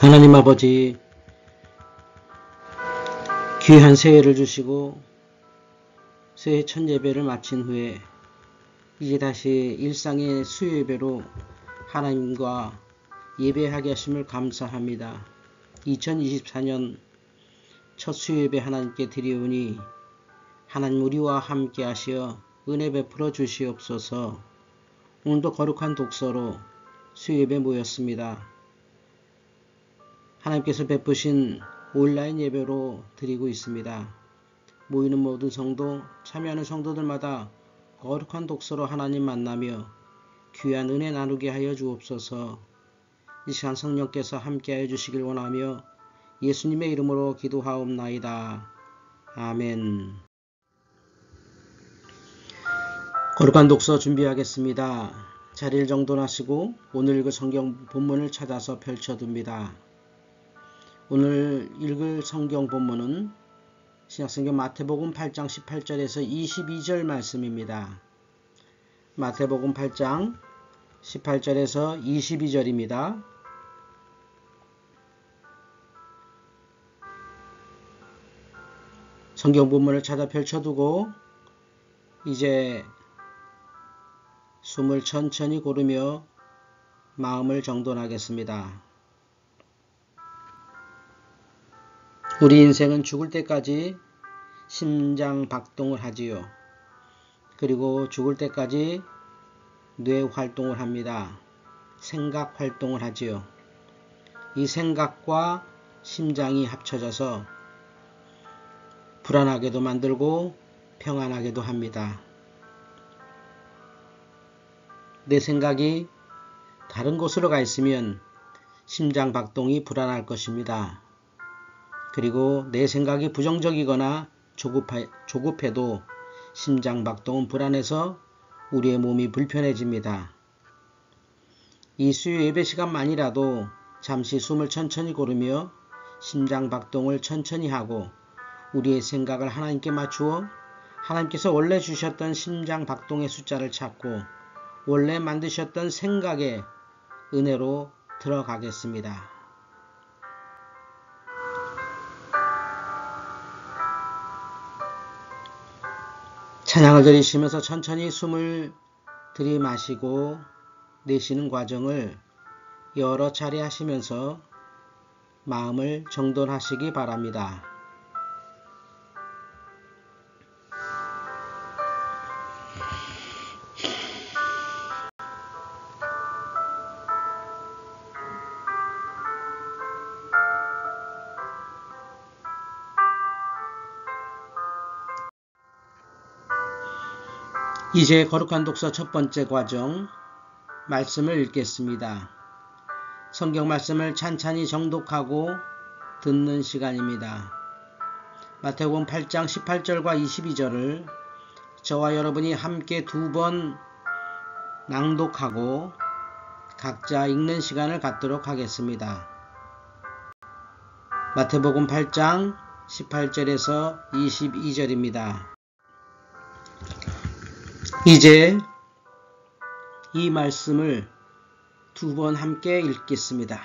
하나님 아버지, 귀한 새해를 주시고 새해 첫 예배를 마친 후에 이제 다시 일상의 수요 예배로 하나님과 예배하게 하심을 감사합니다. 2024년 첫 수요 예배 하나님께 드리오니 하나님 우리와 함께 하시어 은혜 베풀어 주시옵소서. 오늘도 거룩한 독서로 수요 예배 모였습니다. 하나님께서 베푸신 온라인 예배로 드리고 있습니다. 모이는 모든 성도, 참여하는 성도들마다 거룩한 독서로 하나님 만나며 귀한 은혜 나누게 하여 주옵소서. 이 시간 성령께서 함께하여 주시길 원하며 예수님의 이름으로 기도하옵나이다. 아멘. 거룩한 독서 준비하겠습니다. 자리를 정돈하시고 오늘 읽을 성경 본문을 찾아서 펼쳐둡니다. 오늘 읽을 성경 본문은 신약성경 마태복음 8장 18절에서 22절 말씀입니다. 마태복음 8장 18절에서 22절입니다. 성경 본문을 찾아 펼쳐두고 이제 숨을 천천히 고르며 마음을 정돈하겠습니다. 우리 인생은 죽을 때까지 심장 박동을 하지요. 그리고 죽을 때까지 뇌 활동을 합니다. 생각 활동을 하지요. 이 생각과 심장이 합쳐져서 불안하게도 만들고 평안하게도 합니다. 내 생각이 다른 곳으로 가 있으면 심장 박동이 불안할 것입니다. 그리고 내 생각이 부정적이거나 조급해도 심장 박동은 불안해서 우리의 몸이 불편해집니다. 이 수요 예배 시간만이라도 잠시 숨을 천천히 고르며 심장 박동을 천천히 하고 우리의 생각을 하나님께 맞추어 하나님께서 원래 주셨던 심장 박동의 숫자를 찾고 원래 만드셨던 생각의 은혜로 들어가겠습니다. 찬양을 드리시면서 천천히 숨을 들이마시고 내쉬는 과정을 여러 차례 하시면서 마음을 정돈하시기 바랍니다. 이제 거룩한 독서 첫 번째 과정 말씀을 읽겠습니다. 성경 말씀을 찬찬히 정독하고 듣는 시간입니다. 마태복음 8장 18절과 22절을 저와 여러분이 함께 2번 낭독하고 각자 읽는 시간을 갖도록 하겠습니다. 마태복음 8장 18절에서 22절입니다. 이제 이 말씀을 2번 함께 읽겠습니다.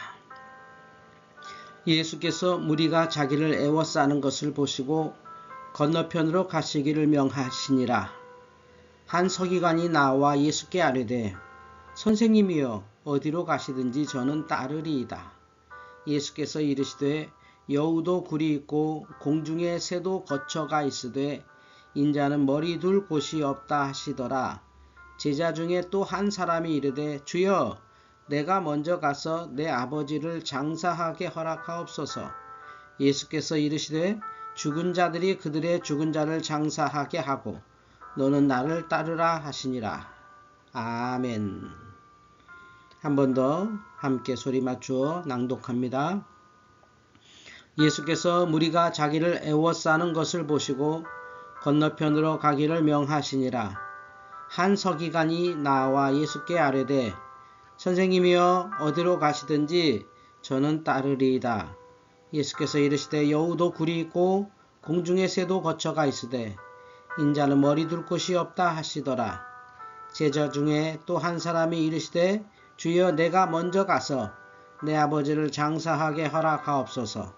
예수께서 무리가 자기를 애워싸는 것을 보시고 건너편으로 가시기를 명하시니라. 한 서기관이 나와 예수께 아뢰되 선생님이여 어디로 가시든지 저는 따르리이다. 예수께서 이르시되 여우도 굴이 있고 공중에 새도 거처가 있으되 인자는 머리 둘 곳이 없다 하시더라. 제자 중에 또 한 사람이 이르되 주여 내가 먼저 가서 내 아버지를 장사하게 허락하옵소서. 예수께서 이르시되 죽은 자들이 그들의 죽은 자를 장사하게 하고 너는 나를 따르라 하시니라. 아멘. 한 번 더 함께 소리 맞추어 낭독합니다. 예수께서 무리가 자기를 애워싸는 것을 보시고 건너편으로 가기를 명하시니라. 한 서기관이 나와 예수께 아뢰되 선생님이여 어디로 가시든지 저는 따르리이다. 예수께서 이르시되 여우도 굴이 있고 공중에 새도 거처가 있으되 인자는 머리 둘 곳이 없다 하시더라. 제자 중에 또 한 사람이 이르시되 주여 내가 먼저 가서 내 아버지를 장사하게 허락하옵소서.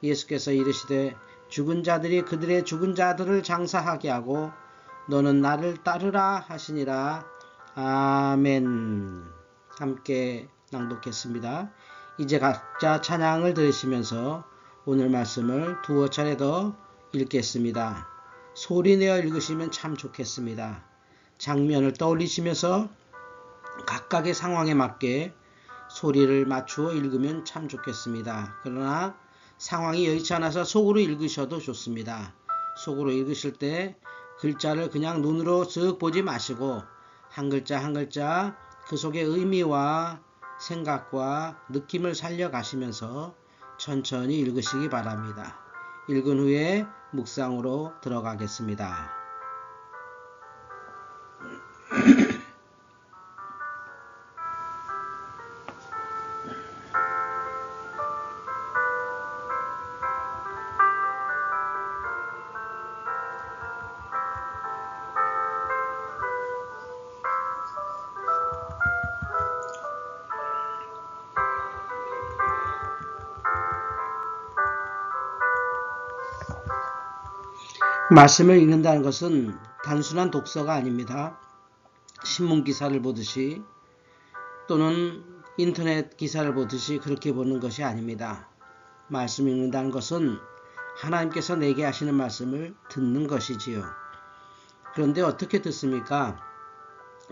예수께서 이르시되 죽은 자들이 그들의 죽은 자들을 장사하게 하고 너는 나를 따르라 하시니라. 아멘. 함께 낭독했습니다. 이제 각자 찬양을 들으시면서 오늘 말씀을 두어 차례 더 읽겠습니다. 소리내어 읽으시면 참 좋겠습니다. 장면을 떠올리시면서 각각의 상황에 맞게 소리를 맞추어 읽으면 참 좋겠습니다. 그러나 상황이 여의치 않아서 속으로 읽으셔도 좋습니다. 속으로 읽으실 때 글자를 그냥 눈으로 쓱 보지 마시고 한 글자 한 글자 그 속의 의미와 생각과 느낌을 살려가시면서 천천히 읽으시기 바랍니다. 읽은 후에 묵상으로 들어가겠습니다. 말씀을 읽는다는 것은 단순한 독서가 아닙니다. 신문 기사를 보듯이 또는 인터넷 기사를 보듯이 그렇게 보는 것이 아닙니다. 말씀을 읽는다는 것은 하나님께서 내게 하시는 말씀을 듣는 것이지요. 그런데 어떻게 듣습니까?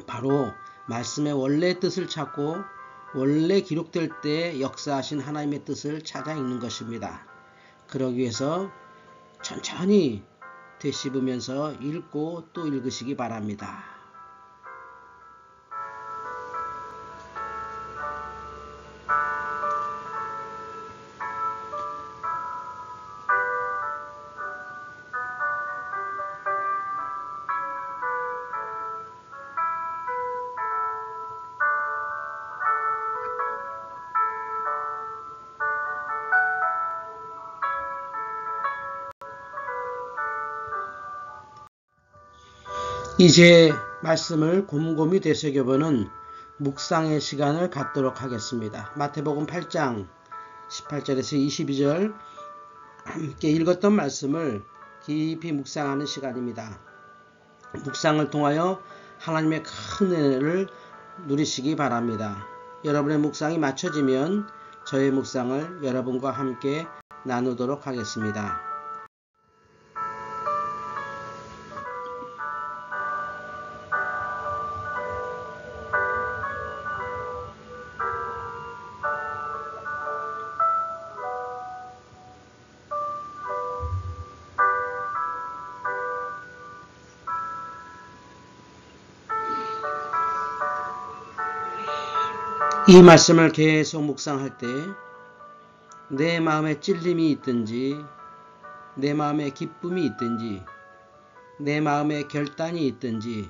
바로 말씀의 원래의 뜻을 찾고 원래 기록될 때 역사하신 하나님의 뜻을 찾아 읽는 것입니다. 그러기 위해서 천천히 되씹으면서 읽고 또 읽으시기 바랍니다. 이제 말씀을 곰곰이 되새겨보는 묵상의 시간을 갖도록 하겠습니다. 마태복음 8장 18절에서 22절 함께 읽었던 말씀을 깊이 묵상하는 시간입니다. 묵상을 통하여 하나님의 큰 은혜를 누리시기 바랍니다. 여러분의 묵상이 맞춰지면 저의 묵상을 여러분과 함께 나누도록 하겠습니다. 이 말씀을 계속 묵상할 때 내 마음에 찔림이 있든지 내 마음에 기쁨이 있든지 내 마음에 결단이 있든지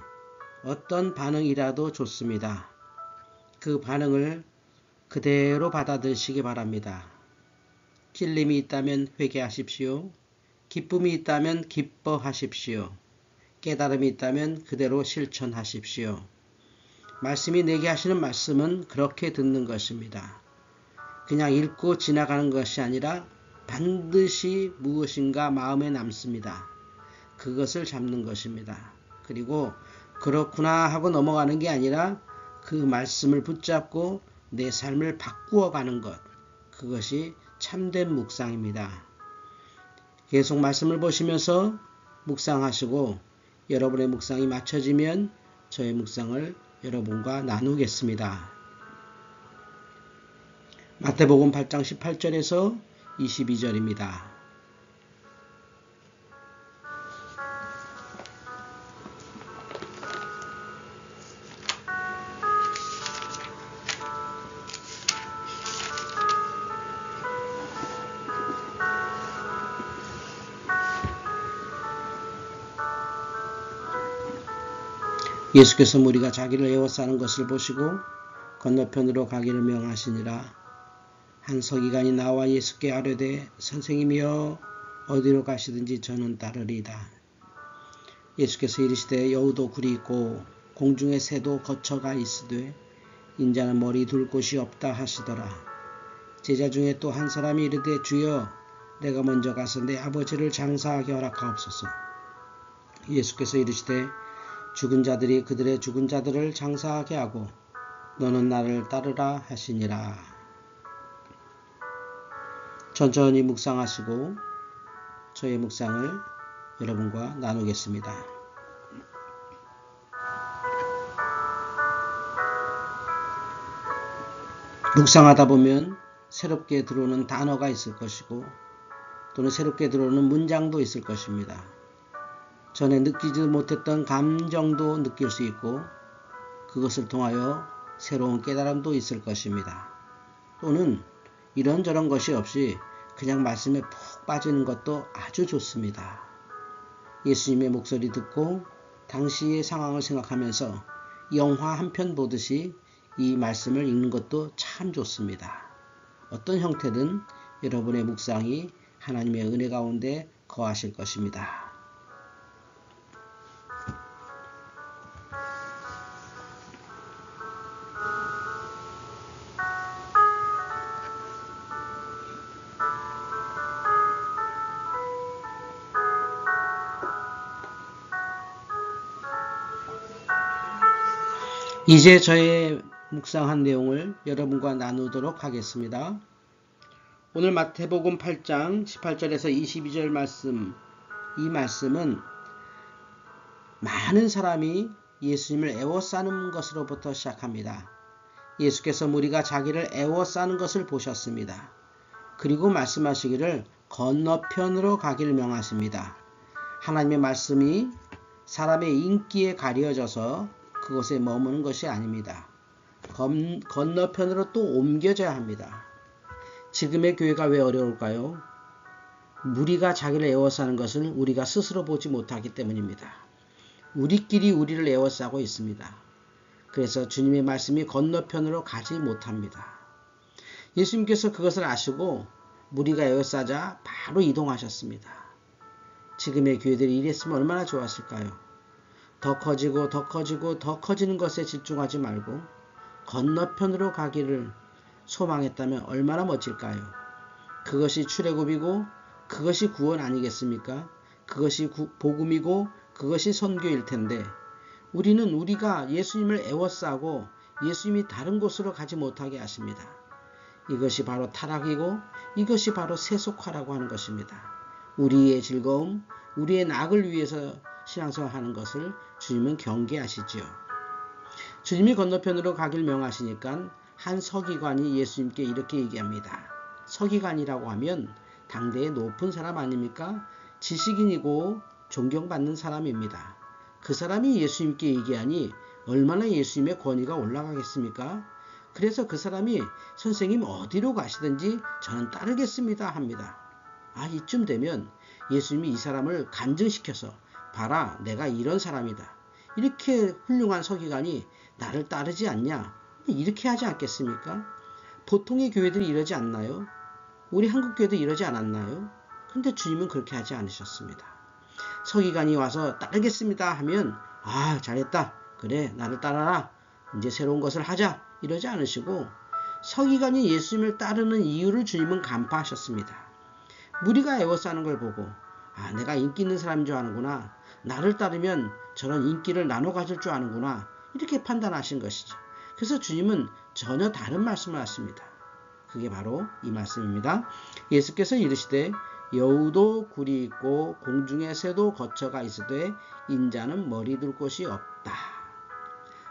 어떤 반응이라도 좋습니다. 그 반응을 그대로 받아들이시기 바랍니다. 찔림이 있다면 회개하십시오. 기쁨이 있다면 기뻐하십시오. 깨달음이 있다면 그대로 실천하십시오. 말씀이 내게 하시는 말씀은 그렇게 듣는 것입니다. 그냥 읽고 지나가는 것이 아니라 반드시 무엇인가 마음에 남습니다. 그것을 잡는 것입니다. 그리고 그렇구나 하고 넘어가는 게 아니라 그 말씀을 붙잡고 내 삶을 바꾸어 가는 것, 그것이 참된 묵상입니다. 계속 말씀을 보시면서 묵상하시고 여러분의 묵상이 맞춰지면 저의 묵상을 여러분과 나누겠습니다. 마태복음 8장 18절에서 22절입니다. 예수께서 무리가 자기를 에워싸는 것을 보시고 건너편으로 가기를 명하시니라. 한 서기관이 나와 예수께 아뢰되 선생님이여 어디로 가시든지 저는 따르리이다. 예수께서 이르시되 여우도 굴이 있고 공중의 새도 거처가 있으되 인자는 머리 둘 곳이 없다 하시더라. 제자 중에 또 한 사람이 이르되 주여 내가 먼저 가서 내 아버지를 장사하게 허락하옵소서. 예수께서 이르시되 죽은 자들이 그들의 죽은 자들을 장사하게 하고 너는 나를 따르라 하시니라. 천천히 묵상하시고 저의 묵상을 여러분과 나누겠습니다. 묵상하다 보면 새롭게 들어오는 단어가 있을 것이고 또는 새롭게 들어오는 문장도 있을 것입니다. 전에 느끼지 못했던 감정도 느낄 수 있고 그것을 통하여 새로운 깨달음도 있을 것입니다. 또는 이런저런 것이 없이 그냥 말씀에 푹 빠지는 것도 아주 좋습니다. 예수님의 목소리 듣고 당시의 상황을 생각하면서 영화 한 편 보듯이 이 말씀을 읽는 것도 참 좋습니다. 어떤 형태든 여러분의 묵상이 하나님의 은혜 가운데 거하실 것입니다. 이제 저의 묵상한 내용을 여러분과 나누도록 하겠습니다. 오늘 마태복음 8장 18절에서 22절 말씀, 이 말씀은 많은 사람이 예수님을 애워싸는 것으로부터 시작합니다. 예수께서 무리가 자기를 애워싸는 것을 보셨습니다. 그리고 말씀하시기를 건너편으로 가기를 명하십니다. 하나님의 말씀이 사람의 인기에 가려져서 그곳에 머무는 것이 아닙니다. 건너편으로 또 옮겨져야 합니다. 지금의 교회가 왜 어려울까요? 무리가 자기를 애워싸는 것을 우리가 스스로 보지 못하기 때문입니다. 우리끼리 우리를 애워싸고 있습니다. 그래서 주님의 말씀이 건너편으로 가지 못합니다. 예수님께서 그것을 아시고 무리가 애워싸자 바로 이동하셨습니다. 지금의 교회들이 이랬으면 얼마나 좋았을까요? 더 커지고 더 커지고 더 커지는 것에 집중하지 말고 건너편으로 가기를 소망했다면 얼마나 멋질까요? 그것이 출애굽이고 그것이 구원 아니겠습니까? 그것이 복음이고 그것이 선교일 텐데 우리는 우리가 예수님을 애워싸고 예수님이 다른 곳으로 가지 못하게 하십니다. 이것이 바로 타락이고 이것이 바로 세속화라고 하는 것입니다. 우리의 즐거움, 우리의 낙을 위해서 신앙생활하는 것을 주님은 경계하시지요. 주님이 건너편으로 가길 명하시니까 한 서기관이 예수님께 이렇게 얘기합니다. 서기관이라고 하면 당대의 높은 사람 아닙니까? 지식인이고 존경받는 사람입니다. 그 사람이 예수님께 얘기하니 얼마나 예수님의 권위가 올라가겠습니까? 그래서 그 사람이 선생님 어디로 가시든지 저는 따르겠습니다 합니다. 이쯤 되면 예수님이 이 사람을 간증시켜서 봐라 내가 이런 사람이다. 이렇게 훌륭한 서기관이 나를 따르지 않냐? 이렇게 하지 않겠습니까? 보통의 교회들이 이러지 않나요? 우리 한국 교회도 이러지 않았나요? 근데 주님은 그렇게 하지 않으셨습니다. 서기관이 와서 따르겠습니다 하면 잘했다. 그래 나를 따라라. 이제 새로운 것을 하자. 이러지 않으시고 서기관이 예수님을 따르는 이유를 주님은 간파하셨습니다. 무리가 애워싸는 걸 보고 내가 인기 있는 사람인 줄 아는구나. 나를 따르면 저런 인기를 나눠 가질 줄 아는구나. 이렇게 판단하신 것이죠. 그래서 주님은 전혀 다른 말씀을 하십니다. 그게 바로 이 말씀입니다. 예수께서 이르시되 여우도 굴이 있고 공중의 새도 거처가 있으되 인자는 머리 둘 곳이 없다.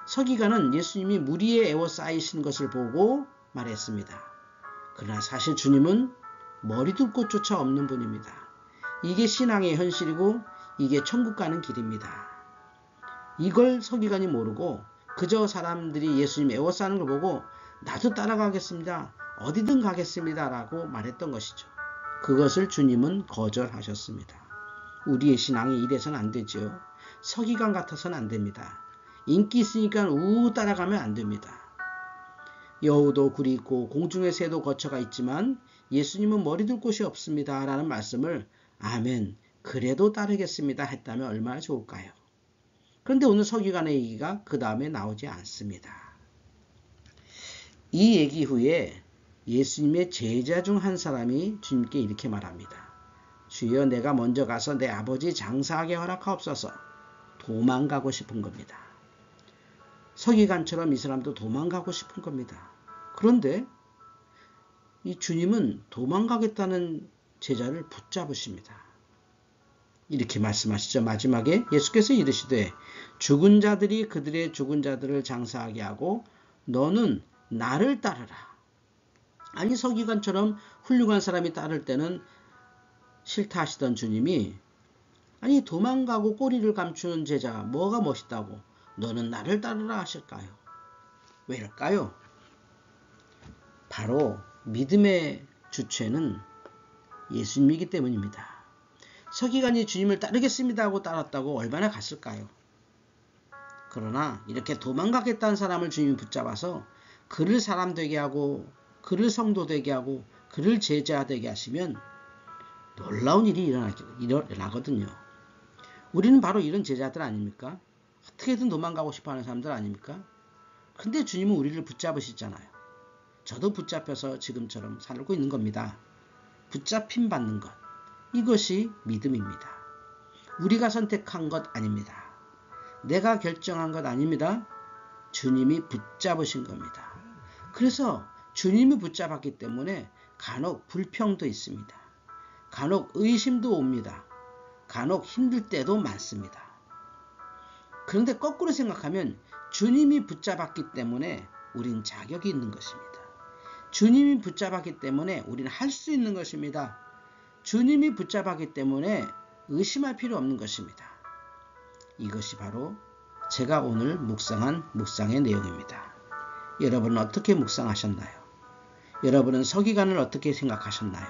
서기관은 예수님이 무리에 애워싸이신 것을 보고 말했습니다. 그러나 사실 주님은 머리 둘 곳조차 없는 분입니다. 이게 신앙의 현실이고 이게 천국 가는 길입니다. 이걸 서기관이 모르고 그저 사람들이 예수님 애워싸는 걸 보고 나도 따라가겠습니다. 어디든 가겠습니다. 라고 말했던 것이죠. 그것을 주님은 거절하셨습니다. 우리의 신앙이 이래서는 안 되죠. 서기관 같아서는 안 됩니다. 인기 있으니까 따라가면 안 됩니다. 여우도 굴이 있고 공중의 새도 거처가 있지만 예수님은 머리 둘 곳이 없습니다. 라는 말씀을 아멘, 그래도 따르겠습니다 했다면 얼마나 좋을까요? 그런데 오늘 서기관의 얘기가 그 다음에 나오지 않습니다. 이 얘기 후에 예수님의 제자 중 한 사람이 주님께 이렇게 말합니다. 주여, 내가 먼저 가서 내 아버지 장사하게 허락하옵소서. 도망가고 싶은 겁니다. 서기관처럼 이 사람도 도망가고 싶은 겁니다. 그런데 이 주님은 도망가겠다는 제자를 붙잡으십니다. 이렇게 말씀하시죠. 마지막에 예수께서 이르시되 죽은 자들이 그들의 죽은 자들을 장사하게 하고 너는 나를 따르라. 아니, 서기관처럼 훌륭한 사람이 따를 때는 싫다 하시던 주님이, 아니, 도망가고 꼬리를 감추는 제자가 뭐가 멋있다고 너는 나를 따르라 하실까요? 왜일까요? 바로 믿음의 주체는 예수님이기 때문입니다. 서기관이 주님을 따르겠습니다 하고 따랐다고 얼마나 갔을까요? 그러나 이렇게 도망가겠다는 사람을 주님이 붙잡아서 그를 사람 되게 하고 그를 성도 되게 하고 그를 제자 되게 하시면 놀라운 일이 일어나거든요. 우리는 바로 이런 제자들 아닙니까? 어떻게든 도망가고 싶어하는 사람들 아닙니까? 근데 주님은 우리를 붙잡으시잖아요. 저도 붙잡혀서 지금처럼 살고 있는 겁니다. 붙잡힘 받는 것, 이것이 믿음입니다. 우리가 선택한 것 아닙니다. 내가 결정한 것 아닙니다. 주님이 붙잡으신 겁니다. 그래서 주님이 붙잡았기 때문에 간혹 불평도 있습니다. 간혹 의심도 옵니다. 간혹 힘들 때도 많습니다. 그런데 거꾸로 생각하면 주님이 붙잡았기 때문에 우린 자격이 있는 것입니다. 주님이 붙잡았기 때문에 우리는 할 수 있는 것입니다. 주님이 붙잡았기 때문에 의심할 필요 없는 것입니다. 이것이 바로 제가 오늘 묵상한 묵상의 내용입니다. 여러분은 어떻게 묵상하셨나요? 여러분은 서기관을 어떻게 생각하셨나요?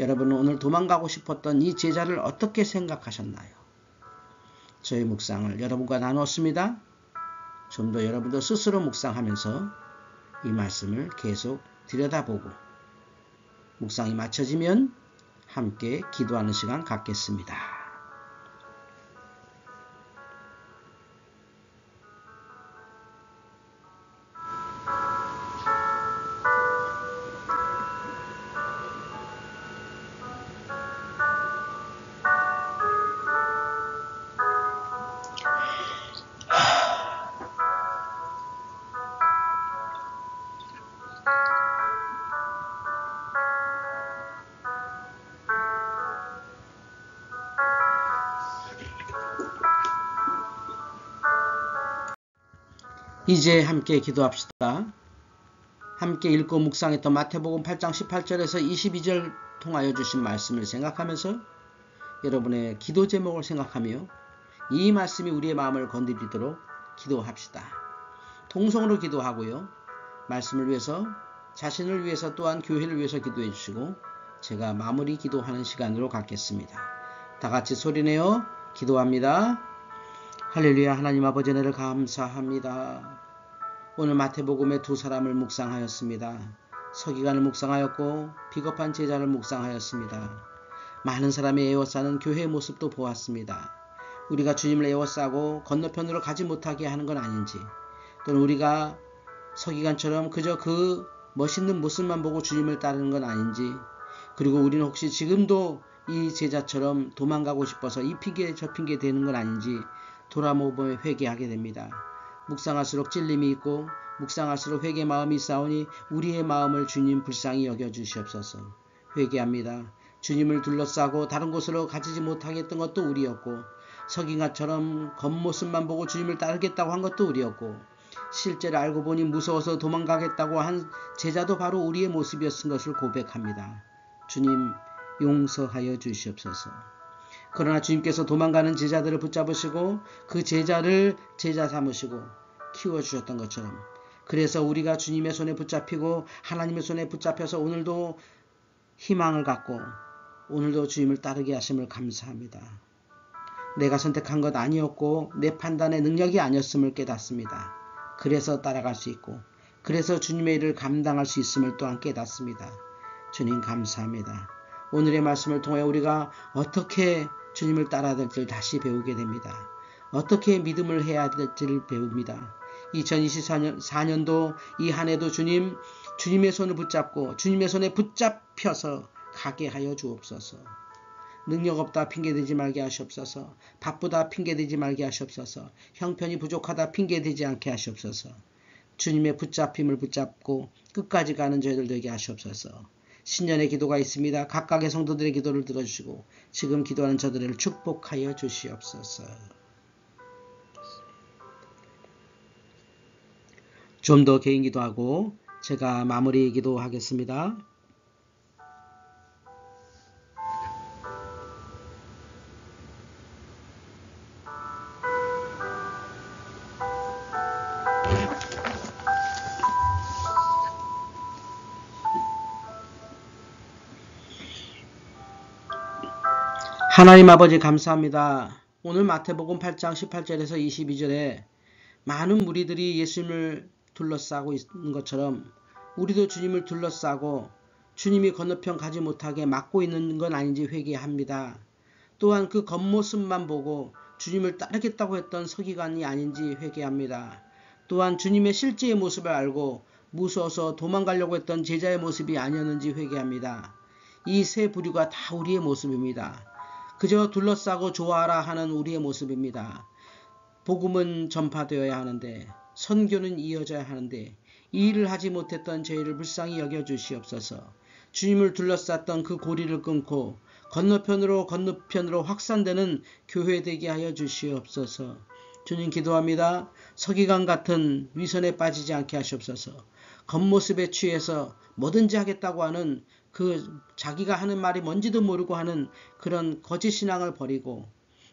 여러분은 오늘 도망가고 싶었던 이 제자를 어떻게 생각하셨나요? 저의 묵상을 여러분과 나눴습니다. 좀 더 여러분도 스스로 묵상하면서 이 말씀을 계속 들여다보고 묵상이 마쳐지면 함께 기도하는 시간 갖겠습니다. 이제 함께 기도합시다. 함께 읽고 묵상했던 마태복음 8장 18절에서 22절 통하여 주신 말씀을 생각하면서 여러분의 기도 제목을 생각하며 이 말씀이 우리의 마음을 건드리도록 기도합시다. 통성으로 기도하고요. 말씀을 위해서, 자신을 위해서, 또한 교회를 위해서 기도해 주시고 제가 마무리 기도하는 시간으로 갖겠습니다. 다 같이 소리내어 기도합니다. 할렐루야. 하나님 아버지, 은혜를 감사합니다. 오늘 마태복음의 두 사람을 묵상하였습니다. 서기관을 묵상하였고 비겁한 제자를 묵상하였습니다. 많은 사람이 에워싸는 교회의 모습도 보았습니다. 우리가 주님을 에워싸고 건너편으로 가지 못하게 하는 건 아닌지, 또는 우리가 서기관처럼 그저 그 멋있는 모습만 보고 주님을 따르는 건 아닌지, 그리고 우리는 혹시 지금도 이 제자처럼 도망가고 싶어서 이 핑계 저 핑계 대는 건 아닌지 돌아보며 회개하게 됩니다. 묵상할수록 찔림이 있고 묵상할수록 회개 마음이 싸우니 우리의 마음을 주님 불쌍히 여겨주시옵소서. 회개합니다. 주님을 둘러싸고 다른 곳으로 가지지 못하게 했던 것도 우리였고, 서기관처럼 겉모습만 보고 주님을 따르겠다고 한 것도 우리였고, 실제로 알고 보니 무서워서 도망가겠다고 한 제자도 바로 우리의 모습이었던 것을 고백합니다. 주님 용서하여 주시옵소서. 그러나 주님께서 도망가는 제자들을 붙잡으시고 그 제자를 제자 삼으시고 키워주셨던 것처럼, 그래서 우리가 주님의 손에 붙잡히고 하나님의 손에 붙잡혀서 오늘도 희망을 갖고 오늘도 주님을 따르게 하심을 감사합니다. 내가 선택한 것 아니었고 내 판단의 능력이 아니었음을 깨닫습니다. 그래서 따라갈 수 있고 그래서 주님의 일을 감당할 수 있음을 또한 깨닫습니다. 주님 감사합니다. 오늘의 말씀을 통해 우리가 어떻게 주님을 따라야 될지를 다시 배우게 됩니다. 어떻게 믿음을 해야 될지를 배웁니다. 2024년도 이 한 해도 주님의 손을 붙잡고 주님의 손에 붙잡혀서 가게 하여 주옵소서. 능력 없다 핑계대지 말게 하시옵소서. 바쁘다 핑계대지 말게 하시옵소서. 형편이 부족하다 핑계대지 않게 하시옵소서. 주님의 붙잡힘을 붙잡고 끝까지 가는 저희들 되게 하시옵소서. 신년의 기도가 있습니다. 각각의 성도들의 기도를 들어주시고 지금 기도하는 저들을 축복하여 주시옵소서. 좀 더 개인 기도하고 제가 마무리 기도하겠습니다. 하나님 아버지 감사합니다. 오늘 마태복음 8장 18절에서 22절에 많은 무리들이 예수님을 둘러싸고 있는 것처럼 우리도 주님을 둘러싸고 주님이 건너편 가지 못하게 막고 있는 건 아닌지 회개합니다. 또한 그 겉모습만 보고 주님을 따르겠다고 했던 서기관이 아닌지 회개합니다. 또한 주님의 실제의 모습을 알고 무서워서 도망가려고 했던 제자의 모습이 아니었는지 회개합니다. 이 세 부류가 다 우리의 모습입니다. 그저 둘러싸고 좋아하라 하는 우리의 모습입니다. 복음은 전파되어야 하는데 선교는 이어져야 하는데 이 일을 하지 못했던 저희를 불쌍히 여겨주시옵소서. 주님을 둘러쌌던 그 고리를 끊고 건너편으로 확산되는 교회 되게 하여 주시옵소서. 주님 기도합니다. 서기관 같은 위선에 빠지지 않게 하시옵소서. 겉모습에 취해서 뭐든지 하겠다고 하는 그 자기가 하는 말이 뭔지도 모르고 하는 그런 거짓 신앙을 버리고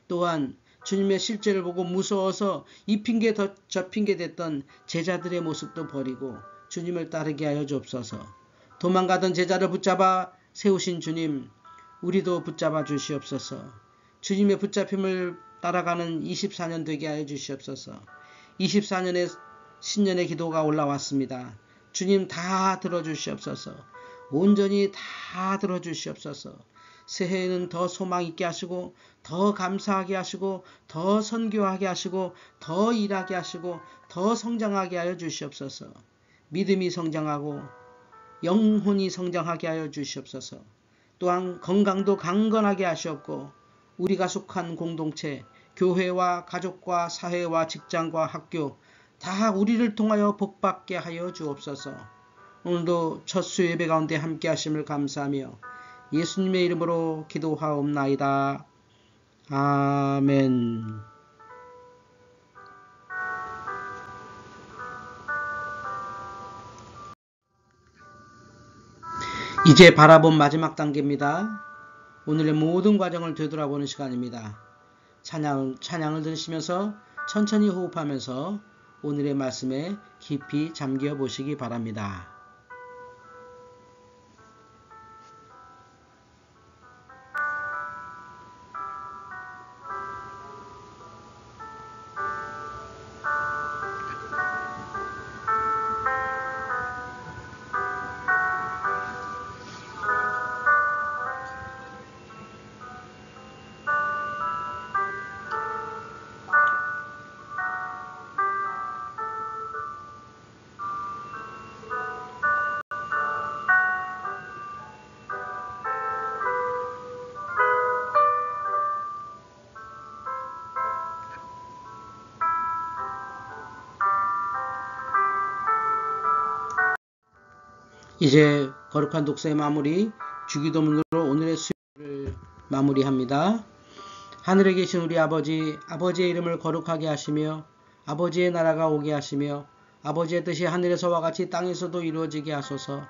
또한 주님의 실제를 보고 무서워서 이 핑계 저 핑계 됐던 제자들의 모습도 버리고 주님을 따르게 하여 주옵소서. 도망가던 제자를 붙잡아 세우신 주님, 우리도 붙잡아 주시옵소서. 주님의 붙잡힘을 따라가는 24년 되게 하여 주시옵소서. 24년의 신년의 기도가 올라왔습니다. 주님 다 들어주시옵소서. 온전히 다 들어주시옵소서. 새해에는 더 소망 있게 하시고 더 감사하게 하시고 더 선교하게 하시고 더 일하게 하시고 더 성장하게 하여 주시옵소서. 믿음이 성장하고 영혼이 성장하게 하여 주시옵소서. 또한 건강도 강건하게 하시옵고 우리가 속한 공동체, 교회와 가족과 사회와 직장과 학교 다 우리를 통하여 복받게 하여 주옵소서. 오늘도 첫 수 예배 가운데 함께 하심을 감사하며 예수님의 이름으로 기도하옵나이다. 아멘. 이제 바라본 마지막 단계입니다. 오늘의 모든 과정을 되돌아보는 시간입니다. 찬양을 들으시면서 천천히 호흡하면서 오늘의 말씀에 깊이 잠겨 보시기 바랍니다. 이제 거룩한 독서의 마무리, 주기도문으로 오늘의 수요일을 마무리합니다. 하늘에 계신 우리 아버지, 아버지의 이름을 거룩하게 하시며 아버지의 나라가 오게 하시며 아버지의 뜻이 하늘에서와 같이 땅에서도 이루어지게 하소서.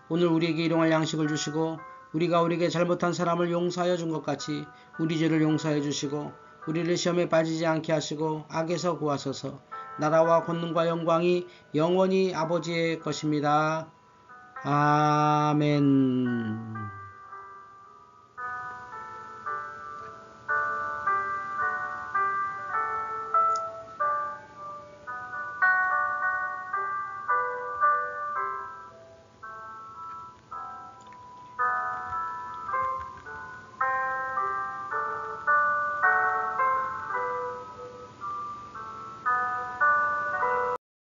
오늘 우리에게 일용할 양식을 주시고 우리가 우리에게 잘못한 사람을 용서하여 준 것 같이 우리 죄를 용서해 주시고 우리를 시험에 빠지지 않게 하시고 악에서 구하소서. 나라와 권능과 영광이 영원히 아버지의 것입니다. 아멘.